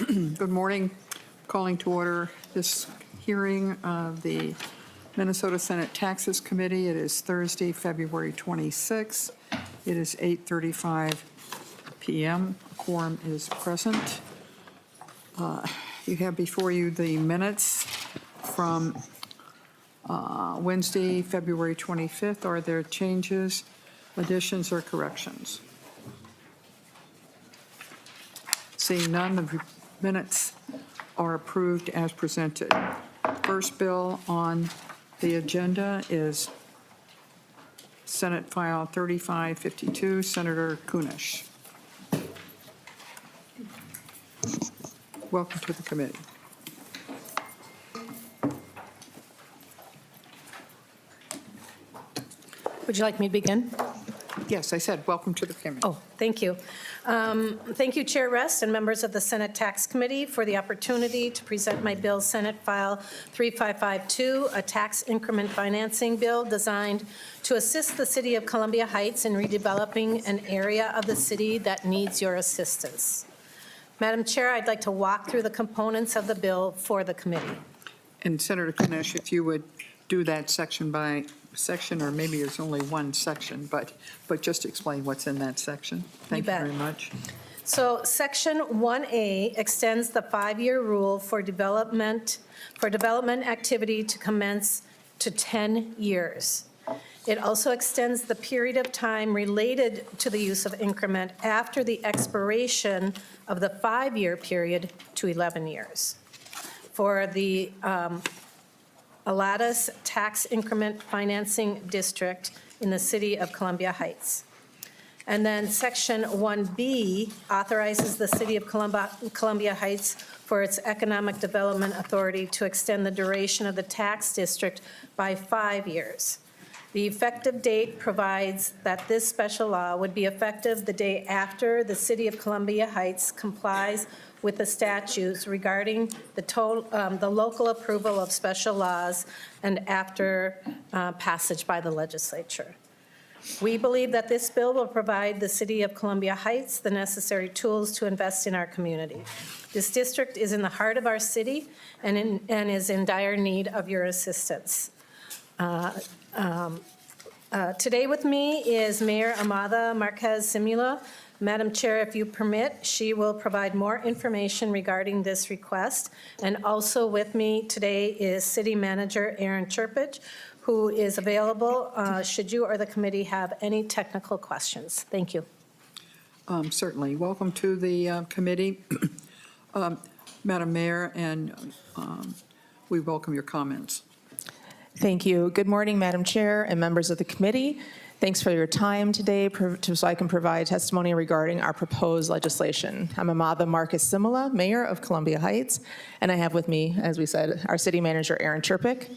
Good morning. Calling to order this hearing of the Minnesota Senate Taxes Committee. It is Thursday, February 26. It is 8:35 p.m. Quorum is present. You have before you the minutes from Wednesday, February 25th. Are there changes, additions, or corrections? Seeing none, the minutes are approved as presented. First bill on the agenda is Senate File 3552, Senator Kunesh. Welcome to the committee. Would you like me to begin? Yes, I said welcome to the committee. Oh, thank you. Thank you, Chair Rest and members of the Senate Tax Committee, for the opportunity to present my bill, Senate File 3552, a tax increment financing bill designed to assist the City of Columbia Heights in redeveloping an area of the city that needs your assistance. Madam Chair, I'd like to walk through the components of the bill for the committee. And Senator Kunesh, if you would do that section by section, or maybe it's only one section, but just explain what's in that section. Thank you very much. So Section 1A extends the 5-year rule for development activity to commence to 10 years. It also extends the period of time related to the use of increment after the expiration of the 5-year period to 11 years. For the Alatus Tax Increment Financing District in the City of Columbia Heights. And then Section 1B authorizes the City of Columbia Heights for its Economic Development Authority to extend the duration of the tax district by 5 years. The effective date provides that this special law would be effective the day after the City of Columbia Heights complies with the statutes regarding the local approval of special laws and after passage by the legislature. We believe that this bill will provide the City of Columbia Heights the necessary tools to invest in our community. This district is in the heart of our city and is in dire need of your assistance. Today with me is Mayor Amada Marquez Simula. Madam Chair, if you permit, she will provide more information regarding this request. And also with me today is City Manager Aaron Chirpich, who is available should you or the committee have any technical questions. Thank you. Certainly. Welcome to the committee, Madam Mayor, and we welcome your comments. Thank you. Good morning, Madam Chair and members of the committee. Thanks for your time today so I can provide testimony regarding our proposed legislation. I'm Amada Marcus Simula, Mayor of Columbia Heights, and I have with me, as we said, our City Manager, Aaron Chirpich.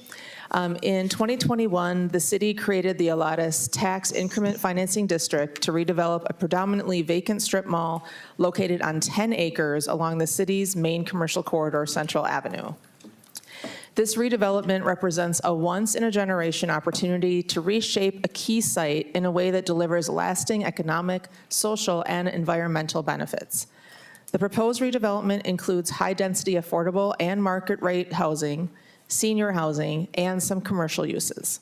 In 2021, the city created the Alatus Tax Increment Financing District to redevelop a predominantly vacant strip mall located on 10 acres along the city's main commercial corridor, Central Avenue. This redevelopment represents a once-in-a-generation opportunity to reshape a key site in a way that delivers lasting economic, social, and environmental benefits. The proposed redevelopment includes high-density, affordable, and market-rate housing, senior housing, and some commercial uses.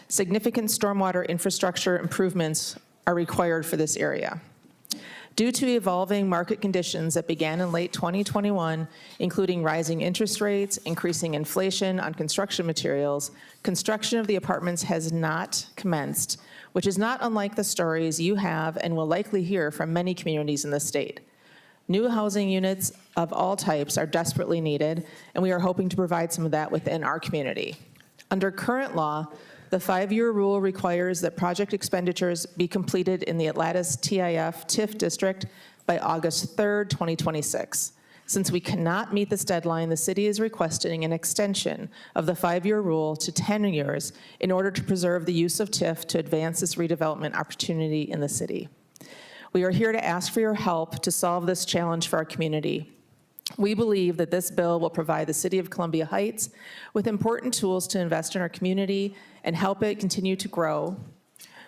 Significant stormwater infrastructure improvements are required for this area. Due to evolving market conditions that began in late 2021, including rising interest rates, increasing inflation on construction materials, construction of the apartments has not commenced, which is not unlike the stories you have and will likely hear from many communities in the state. New housing units of all types are desperately needed, and we are hoping to provide some of that within our community. Under current law, the 5-year rule requires that project expenditures be completed in the Alatus TIF district by August 3rd, 2026. Since we cannot meet this deadline, the city is requesting an extension of the 5-year rule to 10 years in order to preserve the use of TIF to advance this redevelopment opportunity in the city. We are here to ask for your help to solve this challenge for our community. We believe that this bill will provide the City of Columbia Heights with important tools to invest in our community and help it continue to grow.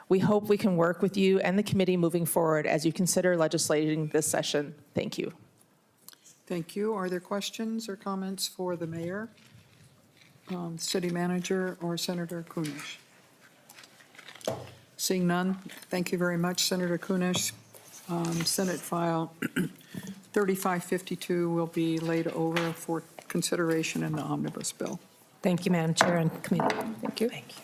We hope we can work with you and the committee moving forward as you consider legislating this session. Thank you. Thank you. Are there questions or comments for the mayor, city manager, or Senator Kunesh? Seeing none, thank you very much, Senator Kunesh. Senate File 3552 will be laid over for consideration in the omnibus bill. Thank you, Madam Chair and committee. Thank you. Thank you.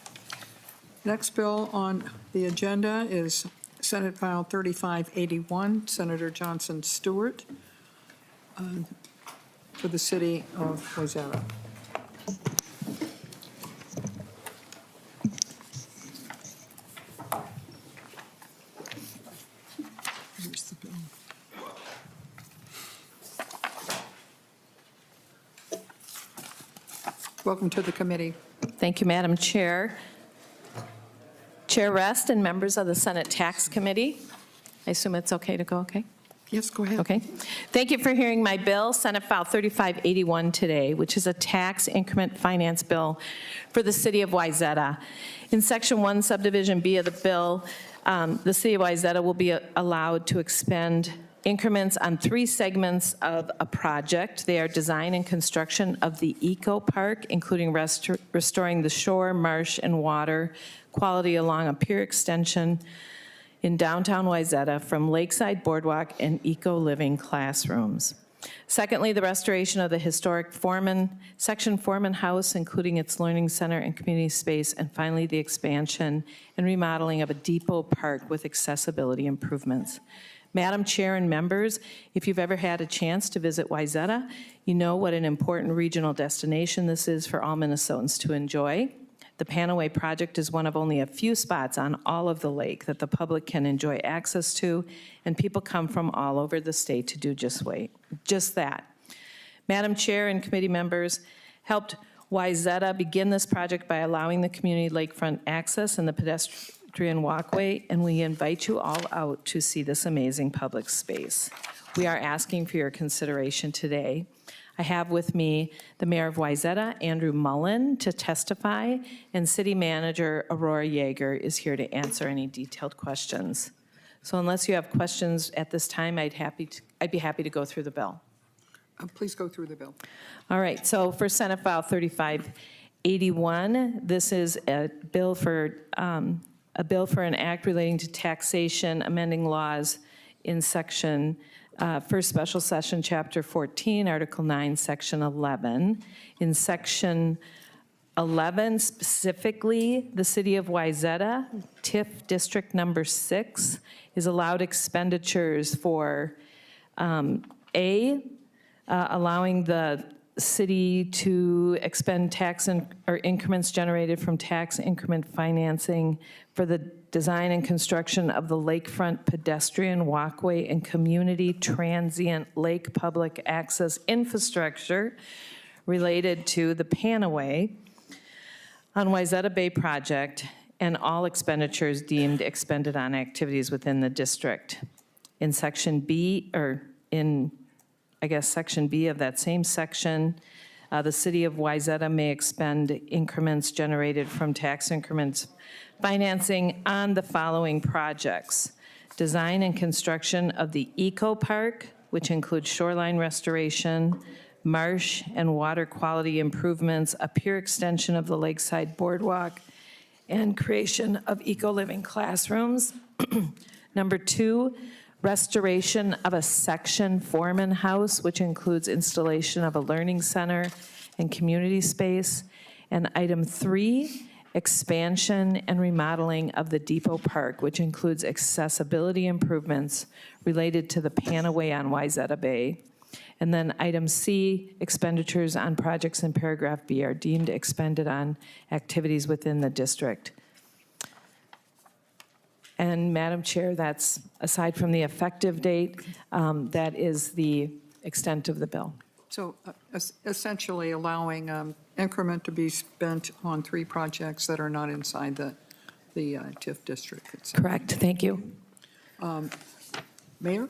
Next bill on the agenda is Senate File 3581, Senator Johnson Stewart, for the city of Wayzata. Here's the bill. Welcome to the committee. Thank you, Madam Chair. Chair Rest and members of the Senate Tax Committee. I assume it's okay to go, okay? Yes, go ahead. Okay. Thank you for hearing my bill, Senate File 3581 today, which is a tax increment finance bill for the city of Wayzata. In Section 1, Subdivision B of the bill, the city of Wayzata will be allowed to expend increments on 3 segments of a project. They are design and construction of the Eco Park, including restoring the shore, marsh, and water quality along a pier extension in downtown Wayzata from Lakeside Boardwalk and eco-living classrooms. Secondly, the restoration of the historic Section Foreman House, including its learning center and community space, and finally, the expansion and remodeling of a depot park with accessibility improvements. Madam Chair and members, if you've ever had a chance to visit Wayzata, you know what an important regional destination this is for all Minnesotans to enjoy. The Panaway project is one of only a few spots on all of the lake that the public can enjoy access to, and people come from all over the state to do just that. Madam Chair and committee members helped Wayzata begin this project by allowing the community lakefront access and the pedestrian walkway, and we invite you all out to see this amazing public space. We are asking for your consideration today. I have with me the Mayor of Wayzata, Andrew Mullen, to testify, and City Manager Aurora Yeager is here to answer any detailed questions. So unless you have questions at this time, I'd be happy to go through the bill. Please go through the bill. All right, so for Senate File 3581, this is a bill for an act relating to taxation, amending laws in section, First Special Session, Chapter 14, Article 9, Section 11. In Section 11, specifically, the city of Wayzata, TIF District Number 6, is allowed expenditures for allowing the city to expend tax or increments generated from tax increment financing for the design and construction of the lakefront pedestrian walkway and community transient lake public access infrastructure related to the Panaway on Wayzata Bay project, and all expenditures deemed expended on activities within the district. In Section B, or in Section B of that same section, the city of Wayzata may expend increments generated from tax increments financing on the following projects: design and construction of the Eco Park, which includes shoreline restoration, marsh and water quality improvements, a pier extension of the Lakeside Boardwalk, and creation of eco-living classrooms. Number 2, restoration of a Section Foreman House, which includes installation of a learning center and community space. And item 3, expansion and remodeling of the Depot Park, which includes accessibility improvements related to the Panaway on Wayzata Bay. And then item C, expenditures on projects in paragraph B are deemed expended on activities within the district. And Madam Chair, that's, aside from the effective date, that is the extent of the bill. So essentially allowing increment to be spent on 3 projects that are not inside the TIF district itself. Correct, thank you. Mayor?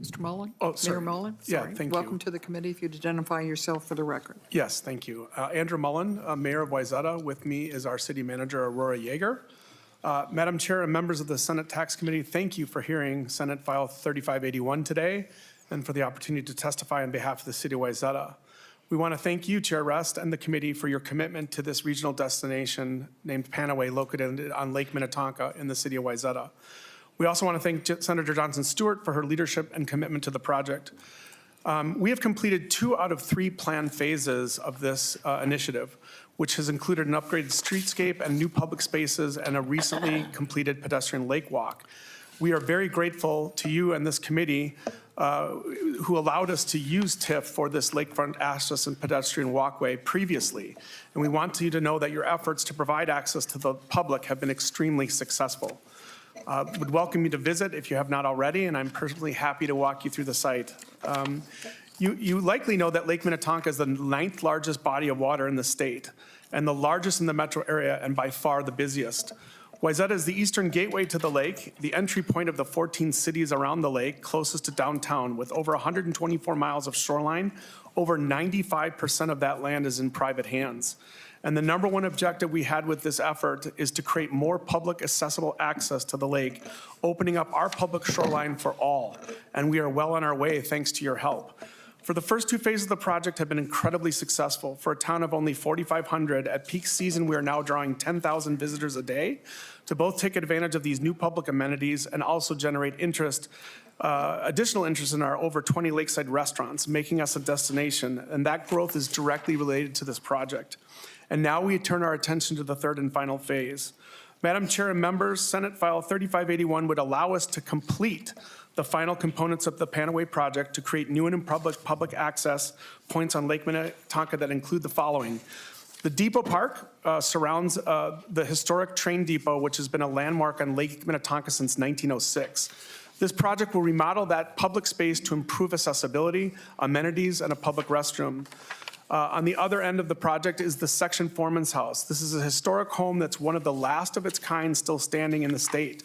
Mr. Mullen? Oh, sorry. Mayor Mullen? Yeah, Sorry. thank you. Welcome to the committee. If you'd identify yourself for the record. Yes, thank you. Andrew Mullen, Mayor of Wayzata. With me is our city manager, Aurora Yeager. Madam Chair and members of the Senate Tax Committee, thank you for hearing Senate File 3581 today and for the opportunity to testify on behalf of the City of Wayzata. We want to thank you, Chair Rest, and the committee for your commitment to this regional destination named Panaway, located on Lake Minnetonka in the City of Wayzata. We also want to thank Senator Johnson Stewart for her leadership and commitment to the project. We have completed 2 out of 3 planned phases of this initiative, which has included an upgraded streetscape and new public spaces and a recently completed pedestrian lake walk. We are very grateful to you and this committee who allowed us to use TIF for this lakefront access and pedestrian walkway previously. And we want you to know that your efforts to provide access to the public have been extremely successful. Would welcome you to visit if you have not already, and I'm personally happy to walk you through the site. You likely know that Lake Minnetonka is the 9th largest body of water in the state and the largest in the metro area and by far the busiest. Wayzata is the eastern gateway to the lake, the entry point of the 14 cities around the lake closest to downtown. With over 124 miles of shoreline, over 95% of that land is in private hands. And the number one objective we had with this effort is to create more public accessible access to the lake, opening up our public shoreline for all. And we are well on our way thanks to your help. For the first 2 phases of the project have been incredibly successful. For a town of only 4,500, at peak season, we are now drawing 10,000 visitors a day to both take advantage of these new public amenities and also generate additional interest in our over 20 lakeside restaurants, making us a destination. And that growth is directly related to this project. And now we turn our attention to the 3rd and final phase. Madam Chair and members, Senate File 3581 would allow us to complete the final components of the Panaway project to create new and public access points on Lake Minnetonka that include the following. The Depot Park surrounds the historic train depot, which has been a landmark on Lake Minnetonka since 1906. This project will remodel that public space to improve accessibility, amenities, and a public restroom. On the other end of the project is the Section Foreman's House. This is a historic home that's one of the last of its kind still standing in the state.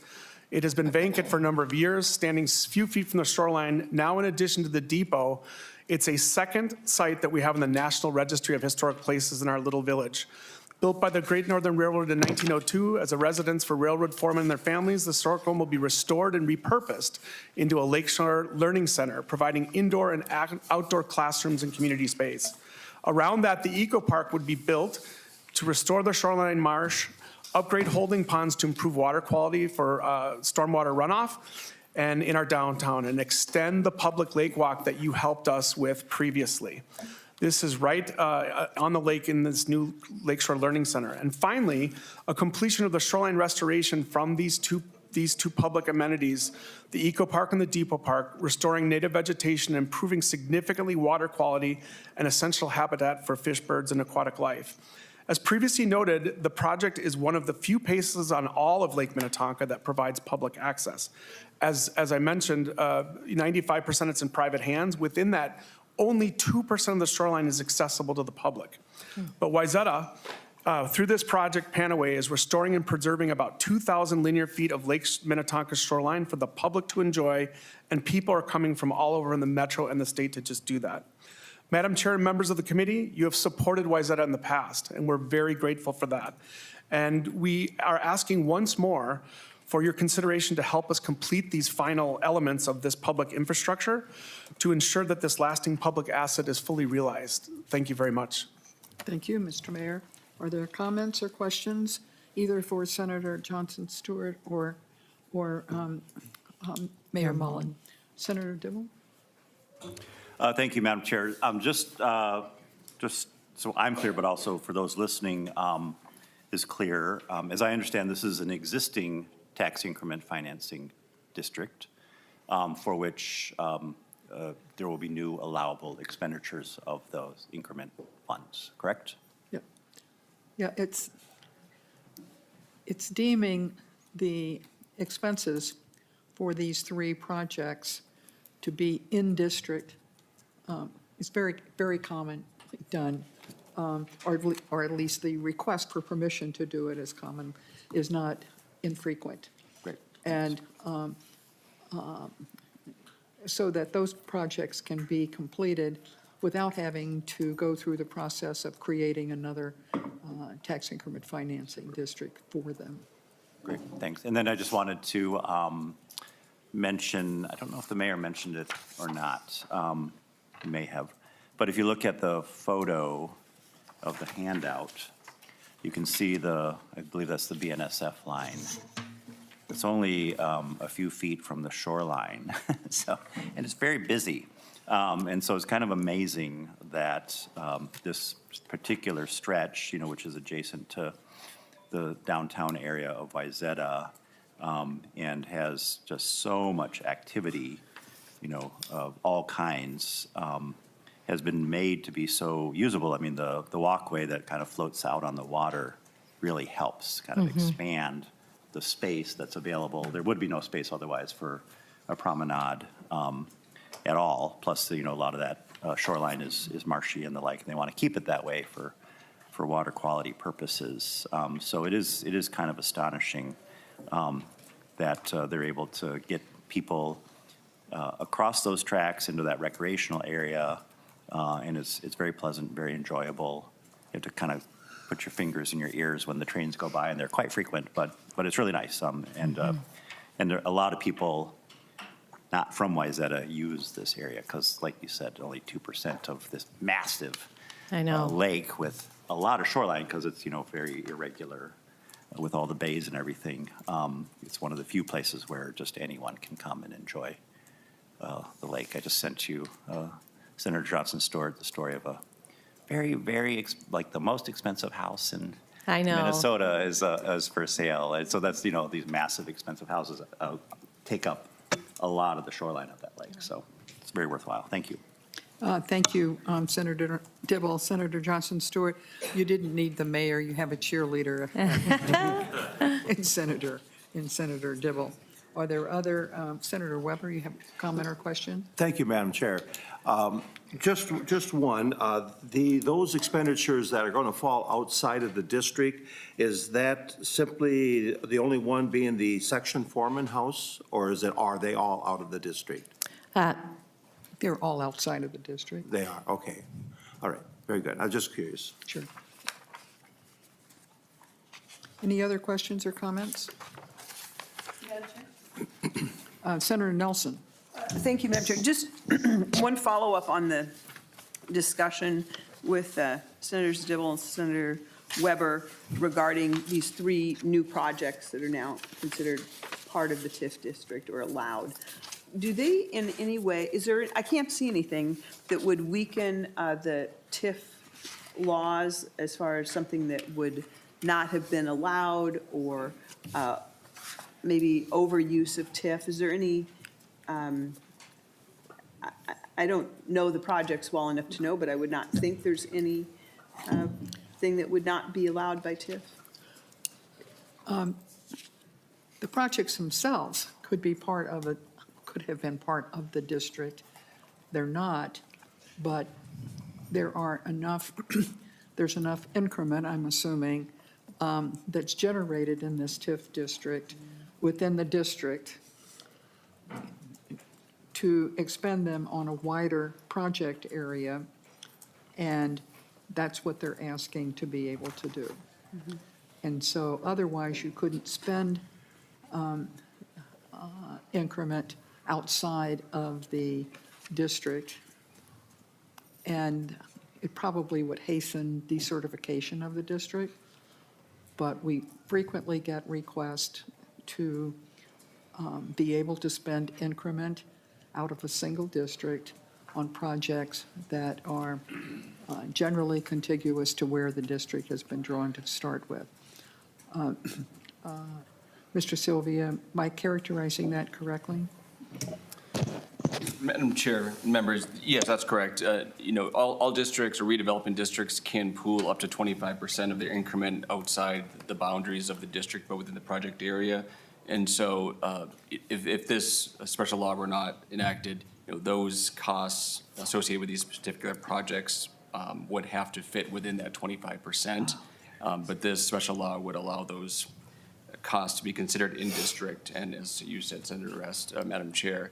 It has been vacant for a number of years, standing few feet from the shoreline. Now, in addition to the depot, it's a second site that we have in the National Registry of Historic Places in our little village. Built by the Great Northern Railroad in 1902 as a residence for railroad foremen and their families, the historic home will be restored and repurposed into a lakeshore learning center, providing indoor and outdoor classrooms and community space. Around that, the Eco Park would be built to restore the shoreline marsh, upgrade holding ponds to improve water quality for stormwater runoff, and in our downtown, and extend the public lake walk that you helped us with previously. This is right on the lake in this new Lakeshore Learning Center. And finally, a completion of the shoreline restoration from these two public amenities, the Eco Park and the Depot Park, restoring native vegetation, improving significantly water quality and essential habitat for fish, birds, and aquatic life. As previously noted, the project is one of the few places on all of Lake Minnetonka that provides public access. As I mentioned, 95% it's in private hands. Within that, only 2% of the shoreline is accessible to the public. But Wayzata, through this project, Panaway is restoring and preserving about 2,000 linear feet of Lake Minnetonka's shoreline for the public to enjoy, and people are coming from all over in the metro and the state to just do that. Madam Chair and members of the committee, you have supported Wayzata in the past, and we're very grateful for that. And we are asking once more for your consideration to help us complete these final elements of this public infrastructure to ensure that this lasting public asset is fully realized. Thank you very much. Thank you, Mr. Mayor. Are there comments or questions, either for Senator Johnson Stewart or Mayor Mullen? Senator Dibble? Thank you, Madam Chair. Just so I'm clear, but also for those listening is clear, as I understand, this is an existing tax increment financing district for which there will be new allowable expenditures of those increment funds, correct? Yeah, it's deeming the expenses for these 3 projects to be in district. It's very, very common done, or at least the request for permission to do it is common, is not infrequent. Great. And so that those projects can be completed without having to go through the process of creating another tax increment financing district for them. Great, thanks. And then I just wanted to mention, I don't know if the mayor mentioned it or not, he may have, but if you look at the photo of the handout, you can see I believe that's the BNSF line. It's only a few feet from the shoreline, so, and it's very busy. And so it's kind of amazing that this particular stretch, which is adjacent to the downtown area of Wayzata, and has just so much activity, of all kinds, has been made to be so usable. I mean, the walkway that kind of floats out on the water really helps kind of expand the space that's available. There would be no space otherwise for a promenade at all. Plus, a lot of that shoreline is marshy and the like, and they want to keep it that way for water quality purposes. So it is kind of astonishing that they're able to get people across those tracks into that recreational area, and it's very pleasant, very enjoyable. You have to kind of put your fingers in your ears when the trains go by, and they're quite frequent, but it's really nice. And there are a lot of people not from Wayzata use this area because, like you said, only 2% of this massive lake with a lot of shoreline because it's very irregular with all the bays and everything. It's one of the few places where just anyone can come and enjoy the lake. I just sent you, Senator Johnson Stewart, the story of a very, very, the most expensive house in Minnesota is for sale. And so that's, these massive expensive houses take up a lot of the shoreline of that lake. So it's very worthwhile. Thank you. Thank you, Senator Dibble. Senator Johnson Stewart, you didn't need the mayor. You have a cheerleader in Senator Dibble. Are there other, Senator Weber, you have a comment or question? Thank you, Madam Chair. Just one, those expenditures that are going to fall outside of the district, is that simply the only one being the section foreman house, or are they all out of the district? They're all outside of the district. They are, okay. All right, very good. I was just curious. Sure. Any other questions or comments? Senator Nelson. Thank you, Madam Chair. Just one follow-up on the discussion with Senators Dibble and Senator Weber regarding these 3 new projects that are now considered part of the TIF district or allowed. Do they in any way, I can't see anything that would weaken the TIF laws as far as something that would not have been allowed or maybe overuse of TIF? Is there any, I don't know the projects well enough to know, but I would not think there's any thing that would not be allowed by TIF. The projects themselves could have been part of the district. They're not, but there are enough, there's enough increment, I'm assuming, that's generated in this TIF district, within the district, to expend them on a wider project area, and that's what they're asking to be able to do. And so otherwise, you couldn't spend increment outside of the district, and it probably would hasten decertification of the district, but we frequently get requests to be able to spend increment out of a single district on projects that are generally contiguous to where the district has been drawn to start with. Mr. Sylvia, am I characterizing that correctly? Madam Chair, members, yes, that's correct. All districts or redeveloping districts can pool up to 25% of their increment outside the boundaries of the district, but within the project area. And so if this special law were not enacted, those costs associated with these particular projects would have to fit within that 25%. But this special law would allow those costs to be considered in district. And as you said, Senator Rest, Madam Chair,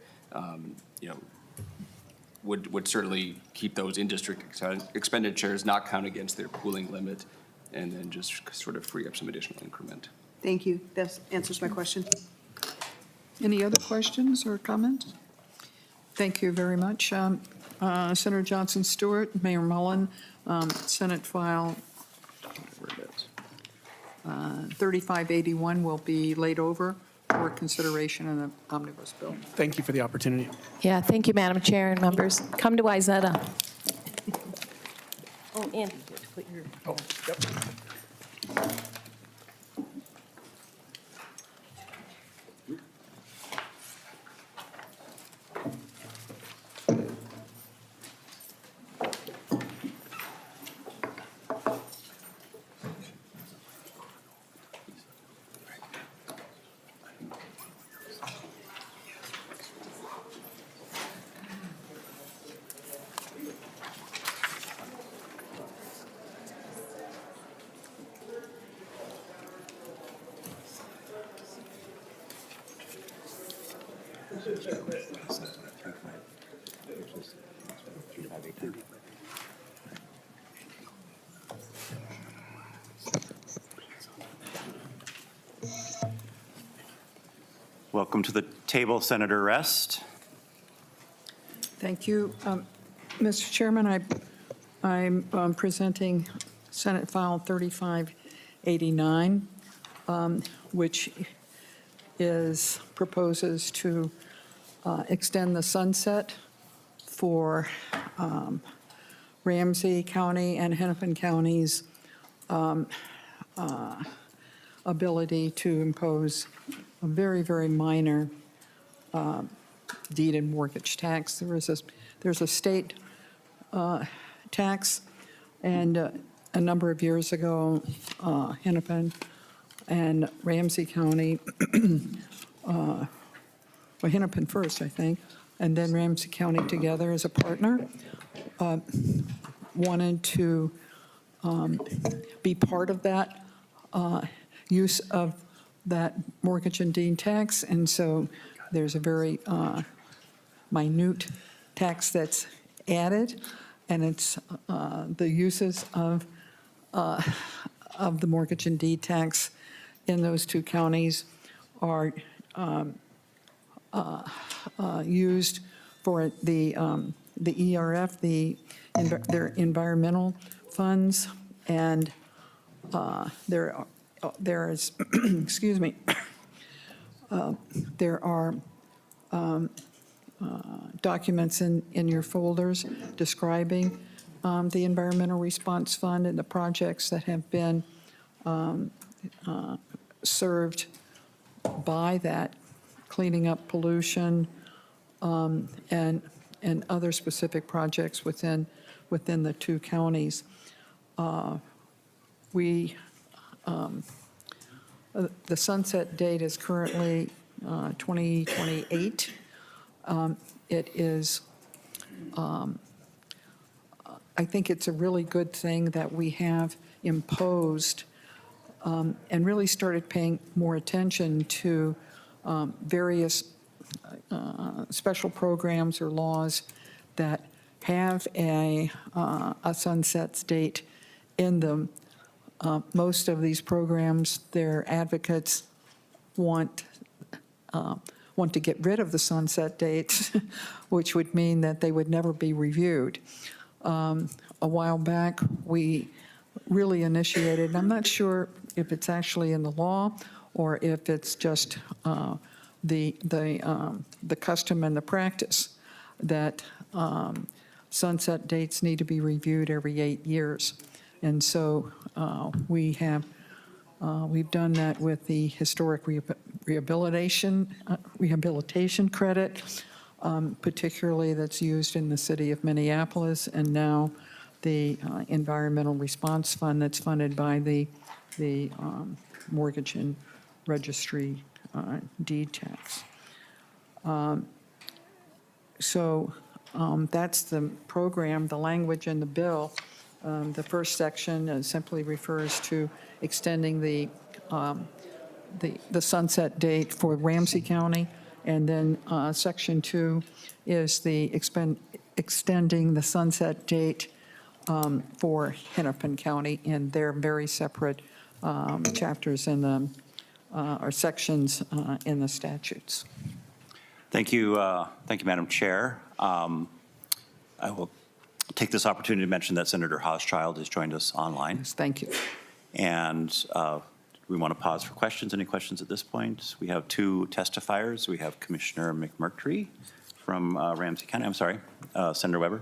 would certainly keep those in-district expenditures not count against their pooling limit, and then just sort of free up some additional increment. Thank you. That answers my question. Any other questions or comments? Thank you very much. Senator Johnson Stewart, Mayor Mullen, Senate file, whatever it is, 3581 will be laid over for consideration in the omnibus bill. Thank you for the opportunity. Yeah, thank you, Madam Chair and members. Come to Wayzata. Oh, Andy, you have to put your... Oh, yep. Welcome to the table, Senator Rest. Thank you. Mr. Chairman, I'm presenting Senate File 3589, which proposes to extend the sunset for Ramsey County and Hennepin County's ability to impose a very, very minor deed and mortgage tax. There's a state tax, and a number of years ago, Hennepin and Ramsey County, well, Hennepin first, I think, and then Ramsey County together as a partner, wanted to be part of that use of that mortgage and deed tax, and so there's a very minute tax that's added, and it's the uses of the mortgage and deed tax in those two counties are used for the ERF, their environmental funds, and there is, excuse me, there are documents in your folders describing the Environmental Response Fund and the projects that have been served by that, cleaning up pollution and other specific projects within the two counties. The sunset date is currently 2028. It is, I think it's a really good thing that we have imposed and really started paying more attention to various special programs or laws that have a sunset date in them. Most of these programs, their advocates want to get rid of the sunset dates, which would mean that they would never be reviewed. A while back, we really initiated, and I'm not sure if it's actually in the law or if it's just the custom and the practice that sunset dates need to be reviewed every 8 years. And so we've done that with the historic rehabilitation credit, particularly that's used in the city of Minneapolis, and now the Environmental Response Fund that's funded by the Mortgage and Registry deed tax. So that's the program, the language in the bill. The first section simply refers to extending the sunset date for Ramsey County, and then Section 2 is the extending the sunset date for Hennepin County, and they're very separate chapters in the or sections in the statutes. Thank you, Madam Chair. I will take this opportunity to mention that Senator Hochschild has joined us online. Yes, thank you. And we want to pause for questions. Any questions at this point? We have two testifiers. We have Commissioner McMurtry from Ramsey County. I'm sorry, Senator Weber.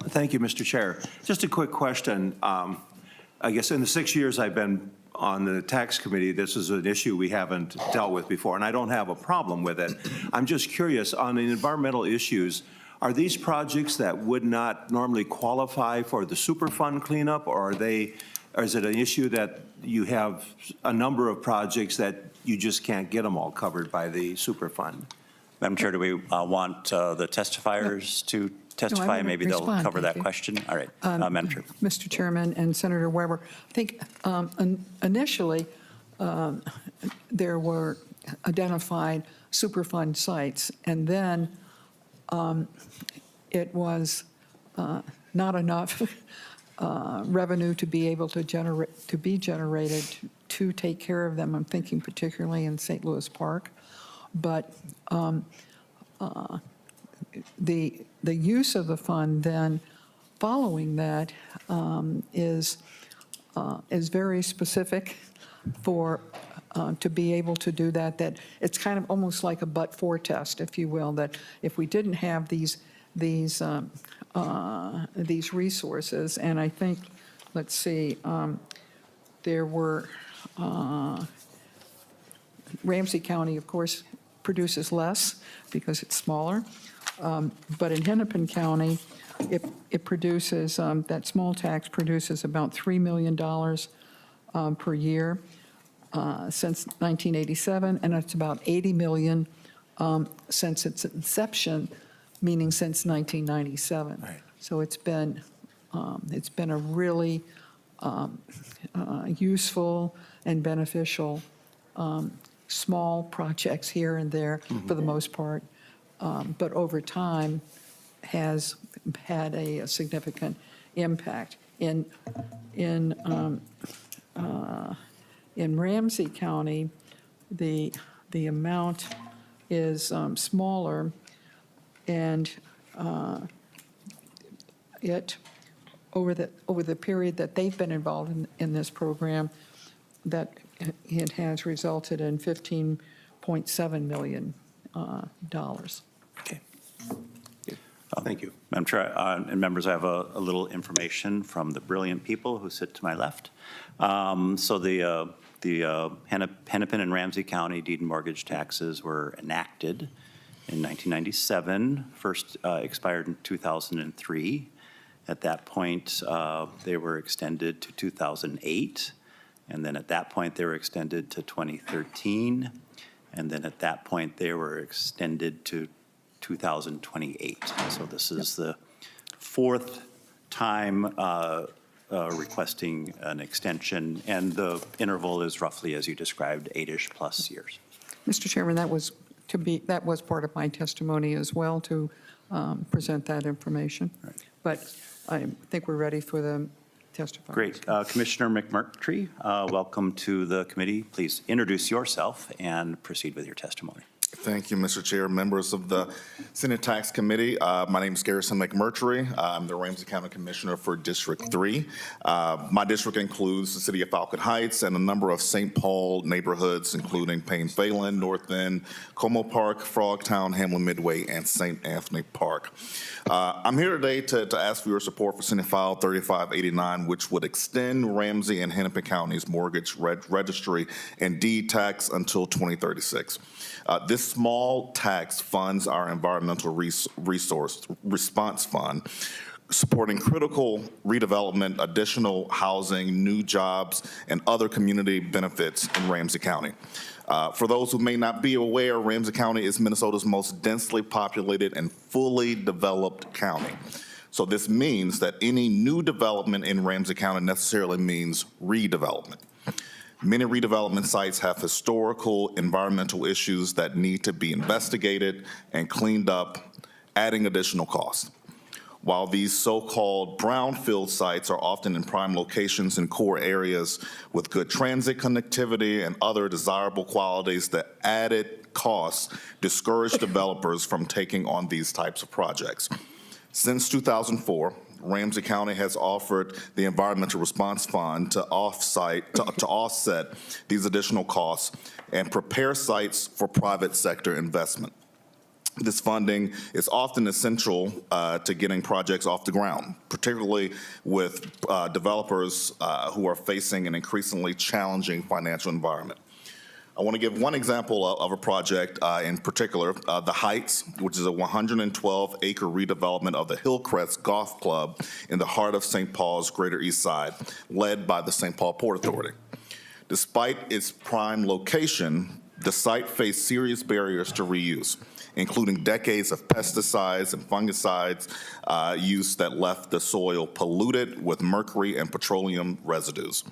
Thank you, Mr. Chair. Just a quick question. I guess in the 6 years I've been on the tax committee, this is an issue we haven't dealt with before, and I don't have a problem with it. I'm just curious, on the environmental issues, are these projects that would not normally qualify for the Superfund cleanup, or is it an issue that you have a number of projects that you just can't get them all covered by the Superfund? Madam Chair, do we want the testifiers to testify? wanna Maybe they'll respond, cover thank that you. question. All right, Madam Chair. Mr. Chairman and Senator Weber, I think initially there were identified Superfund sites, and then it was not enough revenue to be able to be generated to take care of them. I'm thinking particularly in St. Louis Park, but the use of the fund then following that is very specific for to be able to do that. That it's kind of almost like a but-for test, if you will. That if we didn't have these resources, and I think, let's see, there were Ramsey County, of course, produces less because it's smaller. But in Hennepin County, it produces, that small tax produces about $3 million per year since 1987, and it's about $80 million since its inception, meaning since 1997. Right. So it's been a really useful and beneficial small projects here and there for the most part, but over time has had a significant impact. In Ramsey County, the amount is smaller, and it over the period that they've been involved in this program, that it has resulted in $15.7 million. Okay. Thank you. Madam Chair and members, I have a little information from the brilliant people who sit to my left. So the Hennepin and Ramsey County deed and mortgage taxes were enacted in 1997, first expired in 2003. At that point, they were extended to 2008, and then at that point, they were extended to 2013, and then at that point, they were extended to 2028. So this is the fourth time requesting an extension, and the interval is roughly, as you described, 8-ish plus years. Mr. Chairman, that was part of my testimony as well, to present that information. Right. But I think we're ready for the testifiers. Great. Commissioner McMurtry, welcome to the committee. Please introduce yourself and proceed with your testimony. Thank you, Mr. Chair, members of the Senate Tax Committee. My name is Garrison McMurtry. I'm the Ramsey County Commissioner for District 3. My district includes the city of Falcon Heights and a number of St. Paul neighborhoods, including Payne-Phelan, North End, Como Park, Frogtown, Hamlin Midway, and St. Anthony Park. I'm here today to ask for your support for Senate File 3589, which would extend Ramsey and Hennepin County's mortgage registry and deed tax until 2036. This small tax funds our environmental resource response fund, supporting critical redevelopment, additional housing, new jobs, and other community benefits in Ramsey County. For those who may not be aware, Ramsey County is Minnesota's most densely populated and fully developed county. So this means that any new development in Ramsey County necessarily means redevelopment. Many redevelopment sites have historical environmental issues that need to be investigated and cleaned up, adding additional costs. While these so-called brownfield sites are often in prime locations in core areas with good transit connectivity and other desirable qualities, the added costs discourage developers from taking on these types of projects. Since 2004, Ramsey County has offered the Environmental Response Fund to offset these additional costs and prepare sites for private sector investment. This funding is often essential to getting projects off the ground, particularly with developers who are facing an increasingly challenging financial environment. I want to give one example of a project in particular, the Heights, which is a 112-acre redevelopment of the Hillcrest Golf Club in the heart of St. Paul's Greater East Side, led by the St. Paul Port Authority. Despite its prime location, the site faced serious barriers to reuse, including decades of pesticides and fungicides use that left the soil polluted with mercury and petroleum residues.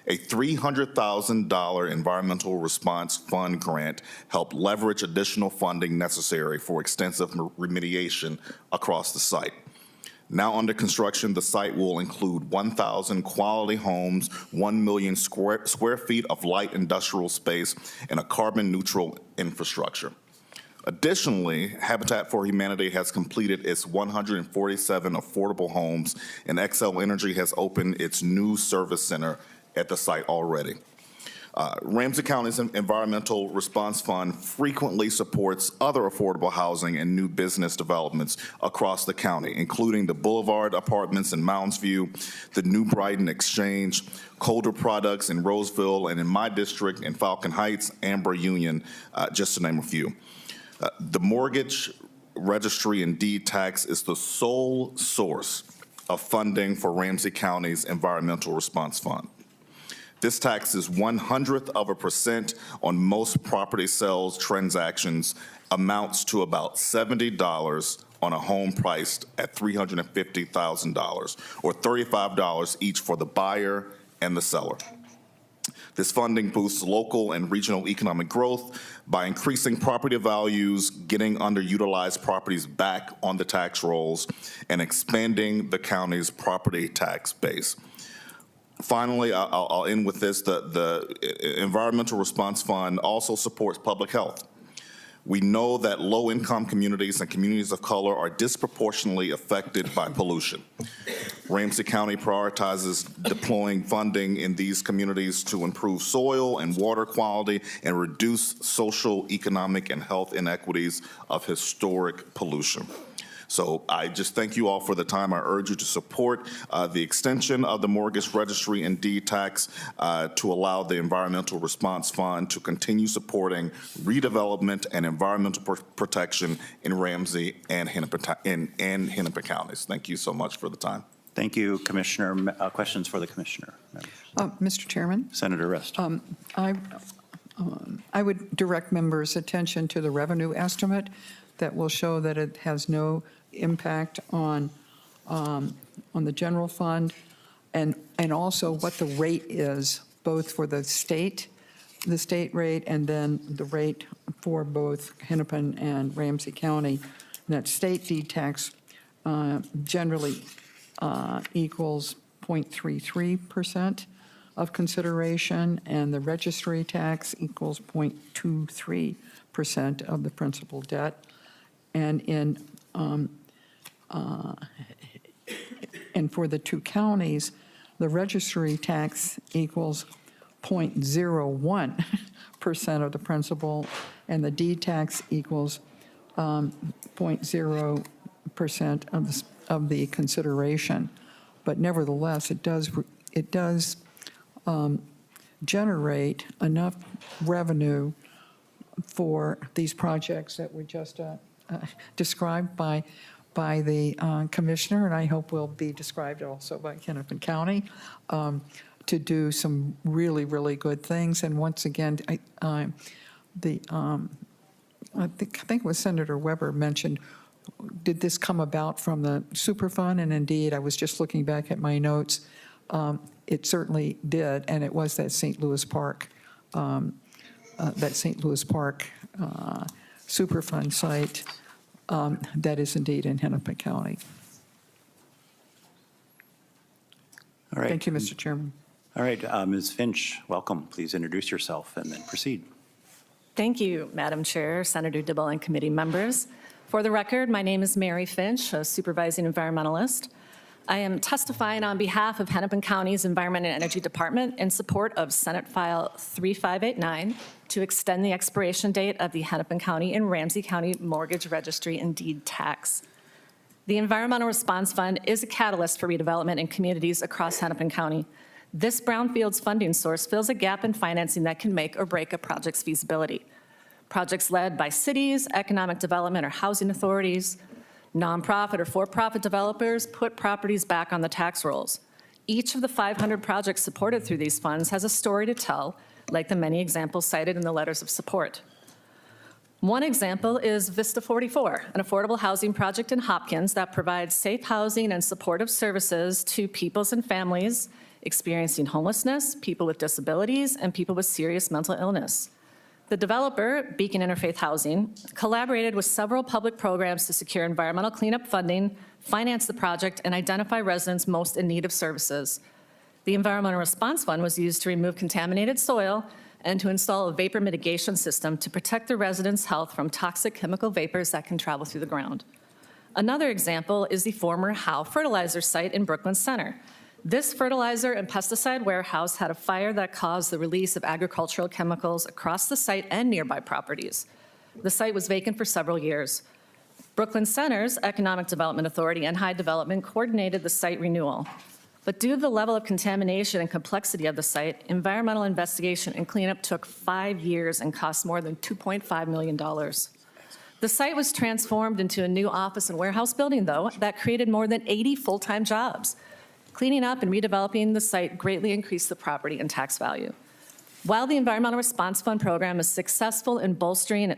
A $300,000 Environmental Response Fund grant helped leverage additional funding necessary for extensive remediation across the site. Now under construction, the site will include 1,000 quality homes, 1 million square feet of light industrial space, and a carbon-neutral infrastructure. Additionally, Habitat for Humanity has completed its 147 affordable homes, and Xcel Energy has opened its new service center at the site already. Ramsey County's Environmental Response Fund frequently supports other affordable housing and new business developments across the county, including the Boulevard Apartments in Mounds View, the New Brighton Exchange, Colder Products in Roseville, and in my district in Falcon Heights, Amber Union, just to name a few. The mortgage registry and deed tax is the sole source of funding for Ramsey County's Environmental Response Fund. This tax is 0.01% on most property sales transactions, amounts to about $70 on a home priced at $350,000, or $35 each for the buyer and the seller. This funding boosts local and regional economic growth by increasing property values, getting underutilized properties back on the tax rolls, and expanding the county's property tax base. Finally, I'll end with this. The Environmental Response Fund also supports public health. We know that low-income communities and communities of color are disproportionately affected by pollution. Ramsey County prioritizes deploying funding in these communities to improve soil and water quality and reduce social, economic, and health inequities of historic pollution. So I just thank you all for the time. I urge you to support the extension of the mortgage registry and deed tax to allow the Environmental Response Fund to continue supporting redevelopment and environmental protection in Ramsey and Hennepin counties. Thank you so much for the time. Thank you, Commissioner. Questions for the Commissioner? Mr. Chairman, Senator Rest. I would direct members' attention to the revenue estimate that will show that it has no impact on the general fund, and also what the rate is, both for the state rate, and then the rate for both Hennepin and Ramsey County. And that state deed tax generally equals 0.33% of consideration, and the registry tax equals 0.23% of the principal debt. And for the two counties, the registry tax equals 0.01% of the principal, and the deed tax equals 0.0% of the consideration. But nevertheless, it does generate enough revenue for these projects that were just described by the commissioner, and I hope will be described also by Hennepin County, to do some really, really good things. And once again, I think it was Senator Weber mentioned, did this come about from the Superfund? And indeed, I was just looking back at my notes. It certainly did, and it was that St. Louis Park Superfund site that is indeed in Hennepin County. right. Thank you, Mr. Chairman. All right, Ms. Finch, welcome. Please introduce yourself and then proceed. Thank you, Madam Chair, Senator Dibble, and committee members. For the record, my name is Mary Finch, a supervising environmentalist. I am testifying on behalf of Hennepin County's Environment and Energy Department in support of Senate File 3589 to extend the expiration date of the Hennepin County and Ramsey County Mortgage Registry and Deed Tax. The Environmental Response Fund is a catalyst for redevelopment in communities across Hennepin County. This brownfields funding source fills a gap in financing that can make or break a project's feasibility. Projects led by cities, economic development or housing authorities, nonprofit or for-profit developers put properties back on the tax rolls. Each of the 500 projects supported through these funds has a story to tell, like the many examples cited in the letters of support. One example is Vista 44, an affordable housing project in Hopkins that provides safe housing and supportive services to peoples and families experiencing homelessness, people with disabilities, and people with serious mental illness. The developer, Beacon Interfaith Housing, collaborated with several public programs to secure environmental cleanup funding, finance the project, and identify residents most in need of services. The Environmental Response Fund was used to remove contaminated soil and to install a vapor mitigation system to protect the residents' health from toxic chemical vapors that can travel through the ground. Another example is the former Howe fertilizer site in Brooklyn Center. This fertilizer and pesticide warehouse had a fire that caused the release of agricultural chemicals across the site and nearby properties. The site was vacant for several years. Brooklyn Center's Economic Development Authority and High Development coordinated the site renewal. But due to the level of contamination and complexity of the site, environmental investigation and cleanup took 5 years and cost more than $2.5 million. The site was transformed into a new office and warehouse building, though, that created more than 80 full-time jobs. Cleaning up and redeveloping the site greatly increased the property and tax value. While the Environmental Response Fund program is successful in bolstering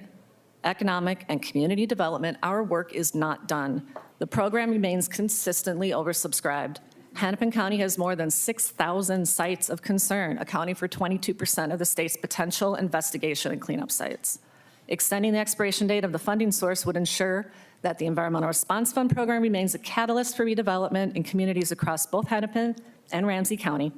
economic and community development, our work is not done. The program remains consistently oversubscribed. Hennepin County has more than 6,000 sites of concern, accounting for 22% of the state's potential investigation and cleanup sites. Extending the expiration date of the funding source would ensure that the Environmental Response Fund program remains a catalyst for redevelopment in communities across both Hennepin and Ramsey County.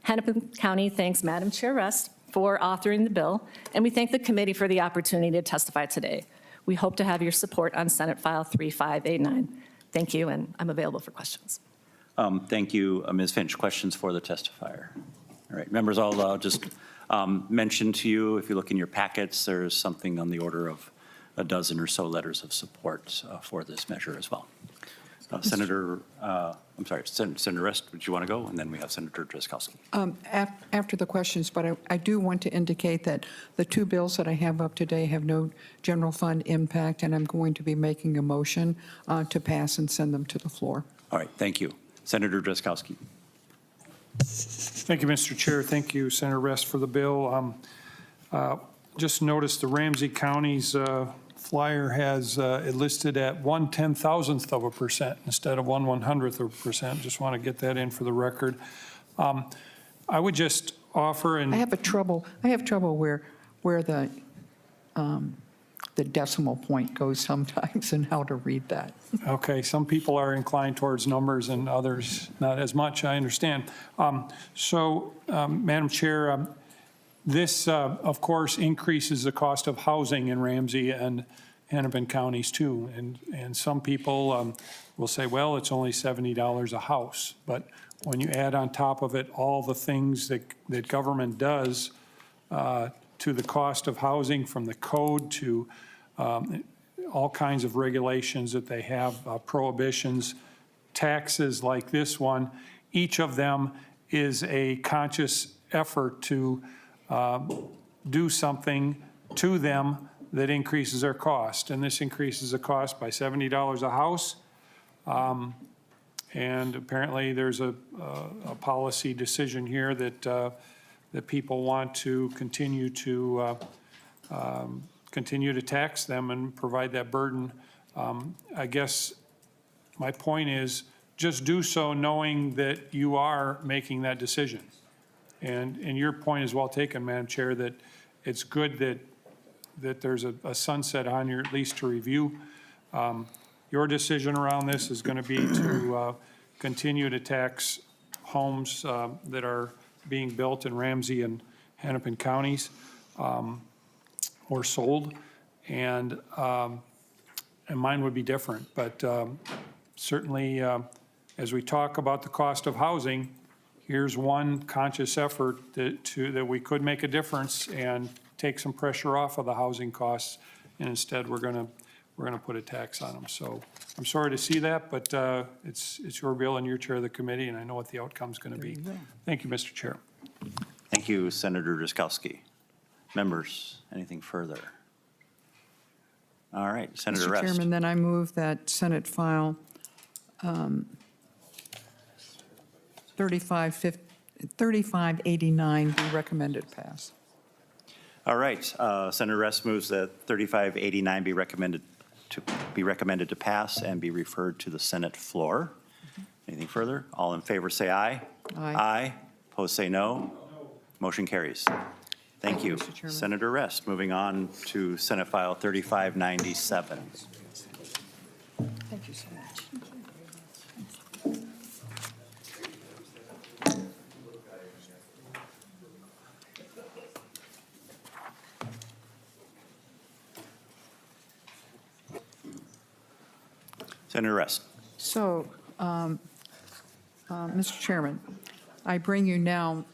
Hennepin County thanks Madam Chair Rest for authoring the bill, and we thank the committee for the opportunity to testify today. We hope to have your support on Senate File 3589. Thank you, and I'm available for questions. Thank you, Ms. Finch. Questions for the testifier? All right, members, I'll just mention to you, if you look in your packets, there's something on the order of a dozen or so letters of support for this measure as well. Senator Rest, would you want to go? And then we have Senator Drazkowski. After the questions, but I do want to indicate that the two bills that I have up today have no general fund impact, and I'm going to be making a motion to pass and send them to the floor. All right, thank you. Senator Drazkowski. Thank you, Mr. Chair. Thank you, Senator Rest, for the bill. Just noticed the Ramsey County's flyer has it listed at 1/10,000th of a percent instead of 1/100th of a percent. Just want to get that in for the record. I would just offer, and I have trouble where the decimal point goes sometimes and how to read that. okay, some people are inclined towards numbers and others not as much, I understand. Madam Chair, this, of course, increases the cost of housing in Ramsey and Hennepin counties too. And some people will say, well, it's only $70 a house. But when you add on top of it all the things that government does to the cost of housing, from the code to all kinds of regulations that they have, prohibitions, taxes like this one, each of them is a conscious effort to do something to them that increases their cost. And this increases the cost by $70 a house. And apparently there's a policy decision here that people want to continue to tax them and provide that burden. I guess my point is just do so knowing that you are making that decision. And your point is well taken, Madam Chair, that it's good that there's a sunset on here, at least to review. Your decision around this is going to be to continue to tax homes that are being built in Ramsey and Hennepin counties or sold, and mine would be different. But certainly, as we talk about the cost of housing, here's one conscious effort that we could make a difference and take some pressure off of the housing costs, and instead we're going to put a tax on them. So I'm sorry to see that, but it's your bill and you're chair of the committee, and I know what the outcome's going to be. Thank you, Mr. Chair. Thank you, Senator Drazkowski. Members, anything further? All right, Senator Mr. Rest. Chairman, then I move that Senate File 3589 be recommended pass. All right, Senator Rest moves that 3589 be recommended to pass and be referred to the Senate floor. Anything further? All in favor say aye. Aye. Aye. Opposed say no. Motion carries. Thank you. Mr. Chairman. Senator Rest. Moving on to Senate File 3597. Thank you so much. Senator Rest. So, Mr. Chairman, I bring you now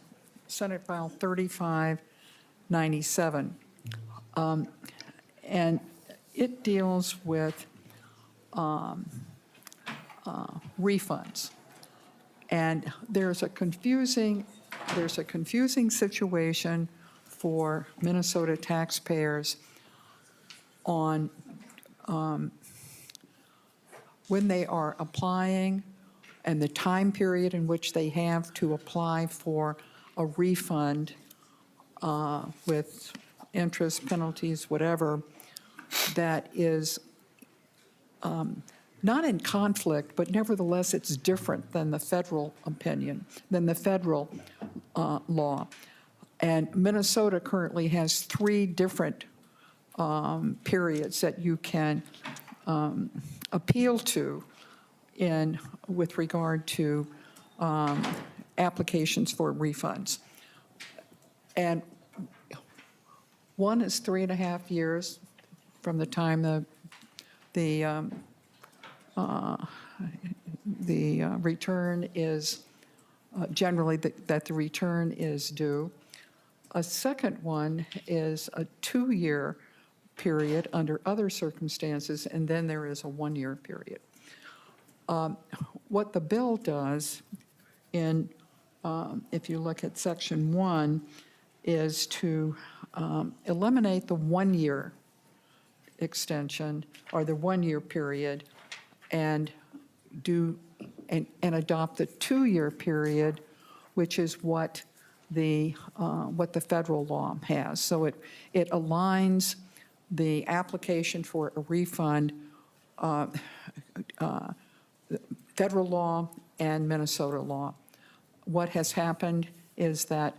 Senate File 3597. And it deals with refunds. And there's a confusing situation for Minnesota taxpayers on when they are applying and the time period in which they have to apply for a refund with interest, penalties, whatever, that is not in conflict, but nevertheless it's different than the federal opinion, than the federal law. And Minnesota currently has 3 different periods that you can appeal to with regard to applications for refunds. And one is 3.5 years from the time the return is, generally that the return is due. A second one is a 2-year period under other circumstances, and then there is a 1-year period. What the bill does if you look at Section 1, is to eliminate the 1-year extension or the 1-year period and adopt the 2-year period, which is what the federal law has. So it aligns the application for a refund, federal law and Minnesota law. What has happened is that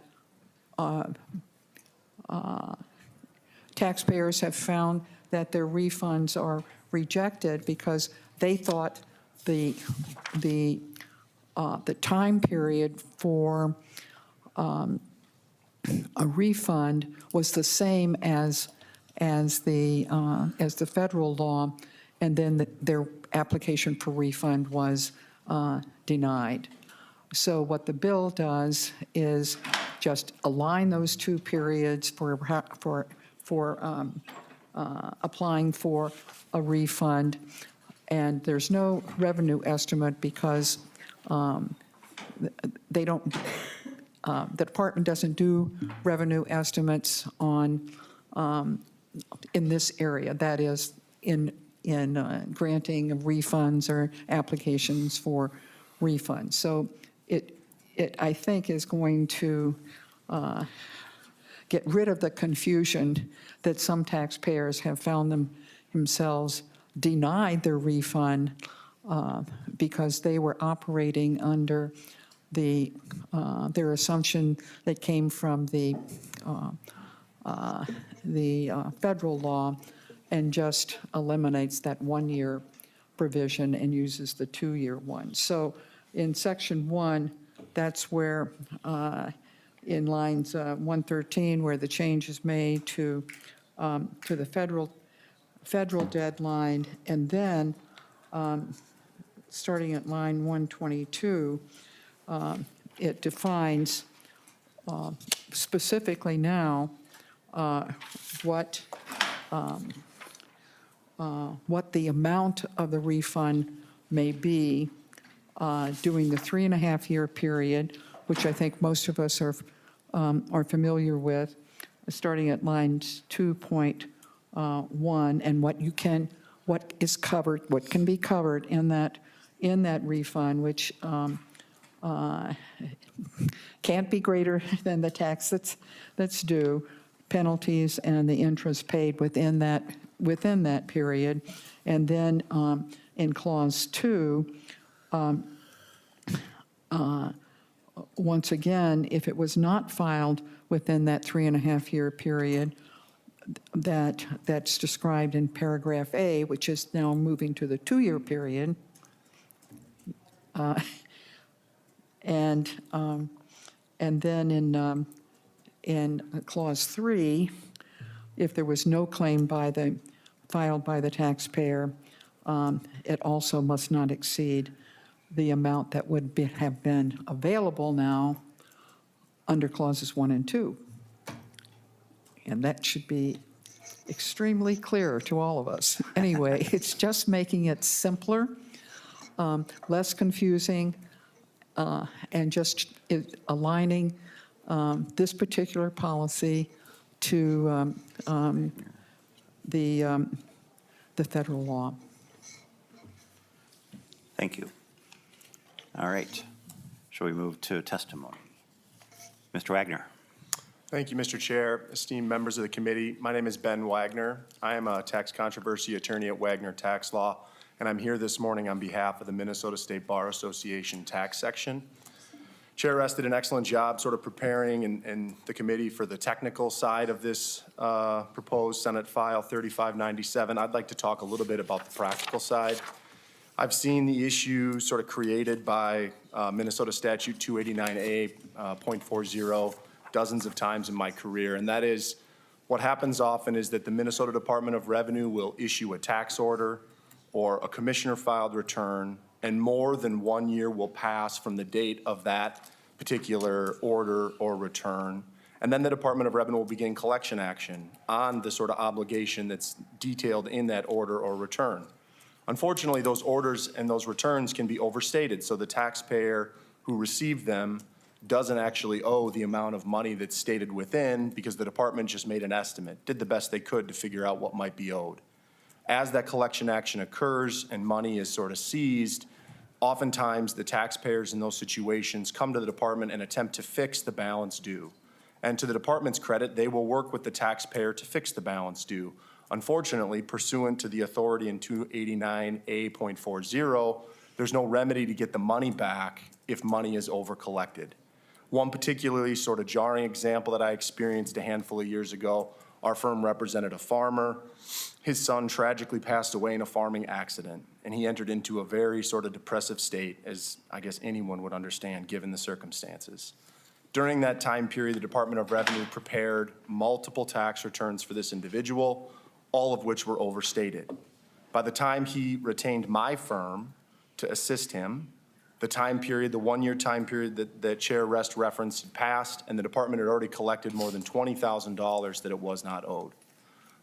taxpayers have found that their refunds are rejected because they thought the time period for a refund was the same as the federal law, and then their application for refund was denied. So what the bill does is just align those 2 periods for applying for a refund, and there's no revenue estimate because they don't. The department doesn't do revenue estimates on in this area. That is in granting of refunds or applications for refunds. So it I think is going to get rid of the confusion that some taxpayers have found themselves denied their refund because they were operating under their assumption that came from the federal law and just eliminates that 1-year provision and uses the 2-year one. So in Section 1, That's where, in lines 113, where the change is made to the federal deadline, and then, starting at line 122, it defines specifically now what the amount of the refund may be during the 3.5-year period, which I think most of us are familiar with, starting at lines 2.1, and what is covered, what can be covered in that refund, which can't be greater than the tax that's due, penalties and the interest paid within that period. And then in clause 2, once again, if it was not filed within that 3.5-year period that's described in paragraph A, which is now moving to the 2-year period, and then in clause 3, if there was no claim filed by the taxpayer, it also must not exceed the amount that would have been available now under clauses 1 and 2. And that should be extremely clear to all of us. Anyway, it's just making it simpler, less confusing, and just aligning this particular policy to the federal law. Thank you. All right. Shall we move to testimony? Mr. Wagner. Thank you, Mr. Chair, esteemed members of the committee. My name is Ben Wagner. I am a tax controversy attorney at Wagner Tax Law, and I'm here this morning on behalf of the Minnesota State Bar Association tax section. Chair Rest did an excellent job sort of preparing and the committee for the technical side of this proposed Senate File 3597. I'd like to talk a little bit about the practical side. I've seen the issue sort of created by Minnesota Statute 289A.40 dozens of times in my career, and that is what happens often is that the Minnesota Department of Revenue will issue a tax order or a commissioner-filed return, and more than 1 year will pass from the date of that particular order or return. And then the Department of Revenue will begin collection action on the sort of obligation that's detailed in that order or return. Unfortunately, those orders and those returns can be overstated, so the taxpayer who received them doesn't actually owe the amount of money that's stated within because the department just made an estimate, did the best they could to figure out what might be owed. As that collection action occurs and money is sort of seized, oftentimes the taxpayers in those situations come to the department and attempt to fix the balance due. And to the department's credit, they will work with the taxpayer to fix the balance due. Unfortunately, pursuant to the authority in 289A.40, there's no remedy to get the money back if money is over-collected. One particularly sort of jarring example that I experienced a handful of years ago, our firm represented a farmer. His son tragically passed away in a farming accident, and he entered into a very sort of depressive state, as I guess anyone would understand given the circumstances. During that time period, the Department of Revenue prepared multiple tax returns for this individual, all of which were overstated. By the time he retained my firm to assist him, the time period, the 1 year time period that Chair Rest referenced had passed, and the department had already collected more than $20,000 that it was not owed.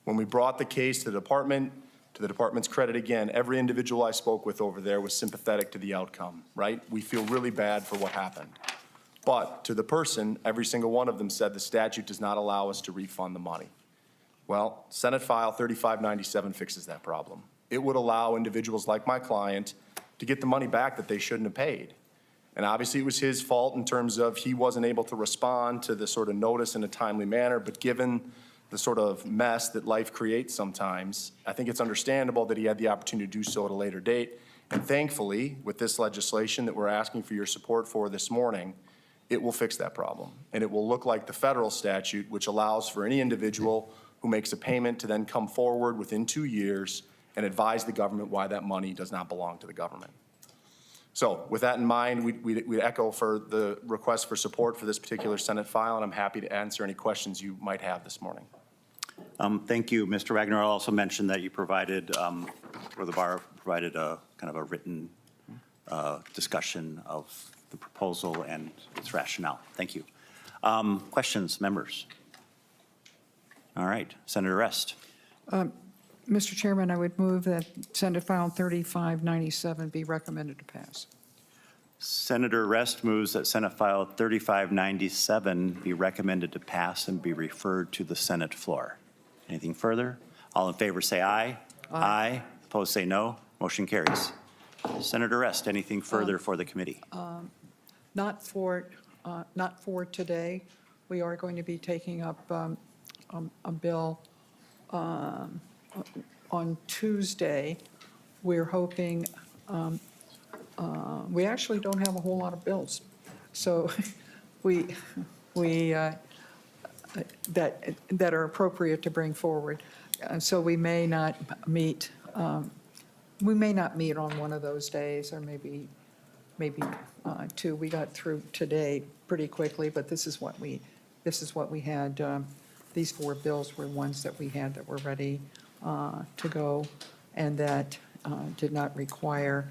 When we brought the case to the department's credit again, every individual I spoke with over there was sympathetic to the outcome, right? We feel really bad for what happened. But to the person, every single one of them said the statute does not allow us to refund the money. Well, Senate File 3597 fixes that problem. It would allow individuals like my client to get the money back that they shouldn't have paid. And obviously it was his fault in terms of he wasn't able to respond to the sort of notice in a timely manner, but given the sort of mess that life creates sometimes, I think it's understandable that he had the opportunity to do so at a later date. And thankfully, with this legislation that we're asking for your support for this morning, it will fix that problem. And it will look like the federal statute, which allows for any individual who makes a payment to then come forward within 2 years and advise the government why that money does not belong to the government. So with that in mind, we echo for the request for support for this particular Senate file, and I'm happy to answer any questions you might have this morning. Thank you, Mr. Wagner. I'll also mention that you provided, or the bar provided a kind of a written discussion of the proposal and its rationale. Thank you. Questions, members? All right, Senator Rest. Mr. Chairman, I would move that Senate File 3597 be recommended to pass. Senator Rest moves that Senate File 3597 be recommended to pass and be referred to the Senate floor. Anything further? All in favor say aye. Aye. Opposed say no. Motion carries. Senator Rest, anything further for the committee? Not for today. We are going to be taking up a bill on Tuesday. We're hoping, we actually don't have a whole lot of bills. So that are appropriate to bring forward. So we may not meet, on one of those days, or maybe two. We got through today pretty quickly, but this is what we had. These 4 bills were ones that we had that were ready to go and that did not require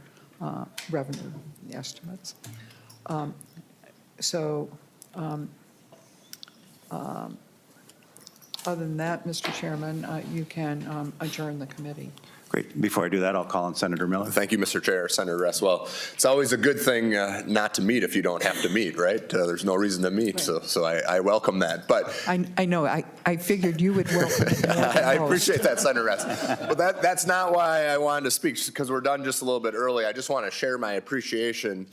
revenue estimates. Other than that, Mr. Chairman, you can adjourn the committee. Great. Before I do that, I'll call on Senator Miller. Thank you, Mr. Chair. Senator Rest. Well, it's always a good thing not to meet if you don't have to meet, right? There's no reason to meet, so I welcome that. But I know, I figured you would welcome it. I appreciate that, Senator Rest. But that's not why I wanted to speak, because we're done just a little bit early. I just want to share my appreciation.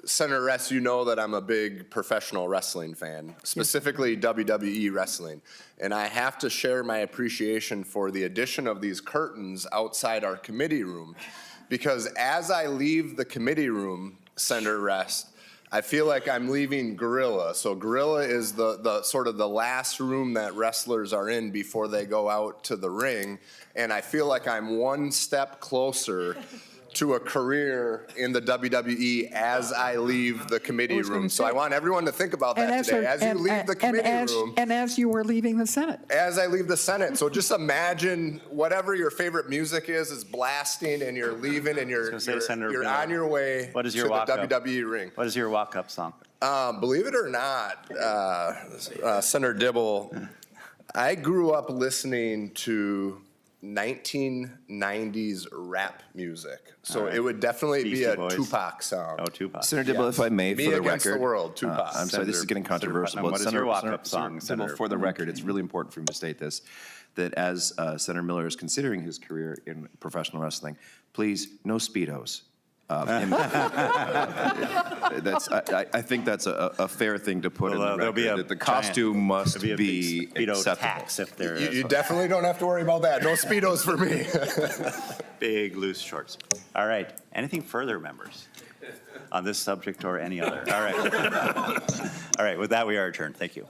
Senator Rest, you know that I'm a big professional wrestling fan, specifically WWE wrestling. And I have to share my appreciation for the addition of these curtains outside our committee room, because as I leave the committee room, Senator Rest, I feel like I'm leaving Gorilla. So Gorilla is the sort of the last room that wrestlers are in before they go out to the ring. And I feel like I'm one step closer to a career in the WWE as I leave the committee room. So I want everyone to think about that today. As you leave the committee room. And as you were leaving the Senate. As I leave the Senate. So just imagine whatever your favorite music is blasting and you're leaving and you're on your way to the WWE ring. What is your walk-up song? Believe it or not, Senator Dibble, I grew up listening to 1990s rap music. So it would definitely be a Tupac song. Oh, Tupac. Senator Dibble, if I may, for the record. Me Against the World, Tupac. I'm sorry, this is getting controversial. What is your walk-up song, Senator Dibble, for the record, it's really important for him to state this, that as Senator Miller is considering his career in professional wrestling, please, no Speedos. I think that's a fair thing to put in the record, that the costume must be acceptable. You definitely don't have to worry about that. No Speedos for me. Big loose shorts. All right. Anything further, members, on this subject or any other? All right. All right. With that, we are adjourned. Thank you.